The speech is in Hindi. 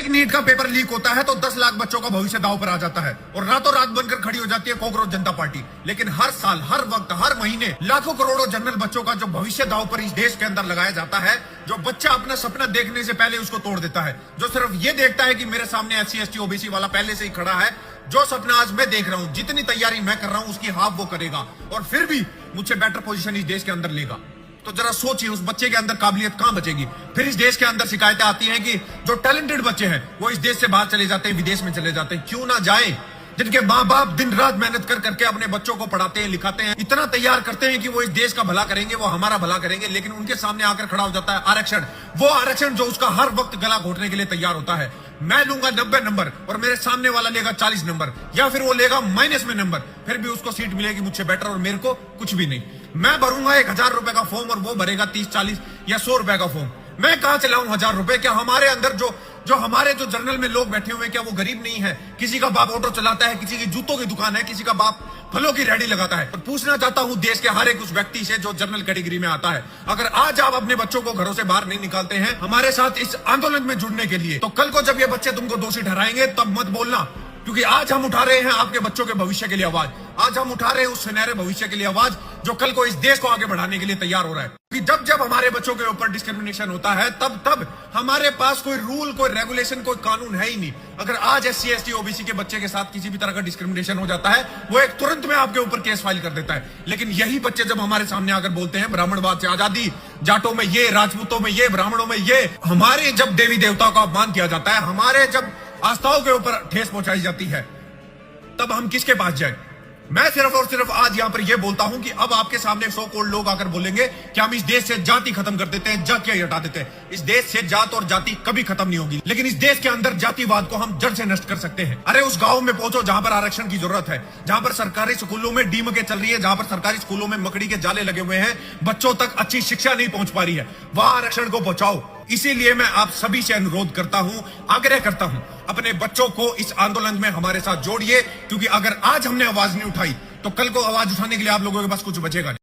एक नीट का पेपर लीक होता है तो 10 लाख बच्चों का भविष्य दांव पर आ जाता है और रातों रात बनकर खड़ी हो जाती है कॉकरोच जनता पार्टी। लेकिन हर साल, हर वक्त, हर महीने लाखों करोड़ों जनरल बच्चों का जो भविष्य दांव पर इस देश के अंदर लगाया जाता है, जो बच्चा अपना सपना देखने से पहले उसको तोड़ देता है, जो सिर्फ ये देखता है कि मेरे सामने SC ST OBC वाला पहले से ही खड़ा है, जो सपना आज मैं देख रहा हूं, जितनी तैयारी मैं कर रहा हूं उसकी हाफ वो करेगा और फिर भी मुझसे बेटर पोजीशन इस देश के अंदर लेगा। तो जरा सोचिए उस बच्चे के अंदर काबिलियत कहां बचेगी। फिर इस देश के अंदर शिकायतें आती हैं कि जो टैलेंटेड बच्चे हैं वो इस देश से बाहर चले जाते हैं, विदेश में चले जाते हैं। क्यों ना जाए, जिनके माँ बाप दिन रात मेहनत कर करके अपने बच्चों को पढ़ाते हैं, लिखाते हैं, इतना तैयार करते हैं कि वो इस देश का भला करेंगे, वो हमारा भला करेंगे, लेकिन उनके सामने आकर खड़ा हो जाता है आरक्षण। वो आरक्षण जो उसका हर वक्त गला घोटने के लिए तैयार होता है। मैं लूंगा 90 नंबर और मेरे सामने वाला लेगा 40 नंबर, या फिर वो लेगा माइनस में नंबर, फिर भी उसको सीट मिलेगी मुझसे बेटर और मेरे को कुछ भी नहीं। मैं भरूंगा 1000 रुपए का फॉर्म और वो भरेगा 30, 40 या 100 रुपए का फॉर्म। मैं कहां से लाऊं 1000 रुपए? क्या हमारे अंदर जो हमारे जर्नल में लोग बैठे हुए हैं, क्या वो गरीब नहीं है? किसी का बाप ऑटो चलाता है, किसी की जूतों की दुकान है, किसी का बाप फलों की रेडी लगाता है। और पूछना चाहता हूं देश के हर एक उस व्यक्ति से जो जर्नल कैटेगरी में आता है, अगर आज आप अपने बच्चों को घरों से बाहर नहीं निकालते हैं हमारे साथ इस आंदोलन में जुड़ने के लिए, तो कल को जब ये बच्चे तुमको दोषी ठहराएंगे तब मत बोलना, क्योंकि आज हम उठा रहे हैं आपके बच्चों के भविष्य के लिए आवाज। आज हम उठा रहे हैं उस सुनहरे भविष्य के लिए आवाज जो कल को इस देश को आगे बढ़ाने के लिए तैयार हो रहा है। कि जब जब हमारे बच्चों के ऊपर डिस्क्रिमिनेशन होता है तब तब हमारे पास कोई रूल, कोई रेगुलेशन, कोई कानून है ही नहीं। अगर आज SC ST OBC के बच्चे के साथ किसी भी तरह का डिस्क्रिमिनेशन हो जाता है, वो एक तुरंत में आपके ऊपर केस फाइल कर देता है। लेकिन यही बच्चे जब हमारे सामने आकर बोलते हैं ब्राह्मणवाद से आजादी, जाटों में ये, राजपूतों में ये, ब्राह्मणों में ये, हमारे जब देवी देवताओं का अपमान किया जाता है, हमारे जब आस्थाओं के ऊपर ठेस पहुंचाई जाती है, तब हम किसके पास जाए? मैं सिर्फ और सिर्फ आज यहां पर यह बोलता हूं कि अब आपके सामने 100 करोड़ लोग आकर बोलेंगे कि हम इस देश से जाति खत्म कर देते हैं, जाति हटा देते हैं। इस देश से जात और जाति कभी खत्म नहीं होगी, लेकिन इस देश के अंदर जातिवाद को हम जड़ से नष्ट कर सकते हैं। अरे उस गांव में पहुंचो जहां पर आरक्षण की जरूरत है, जहां पर सरकारी स्कूलों में डीमके चल रही है, जहां पर सरकारी स्कूलों में मकड़ी के जाले लगे हुए हैं, बच्चों तक अच्छी शिक्षा नहीं पहुंच पा रही है, वहां आरक्षण को बचाओ। इसीलिए मैं आप सभी से अनुरोध करता हूं, आग्रह करता हूं, अपने बच्चों को इस आंदोलन में हमारे साथ जोड़िए, क्योंकि अगर आज हमने आवाज नहीं उठाई तो कल को आवाज उठाने के लिए आप लोगों के पास कुछ बचेगा नहीं।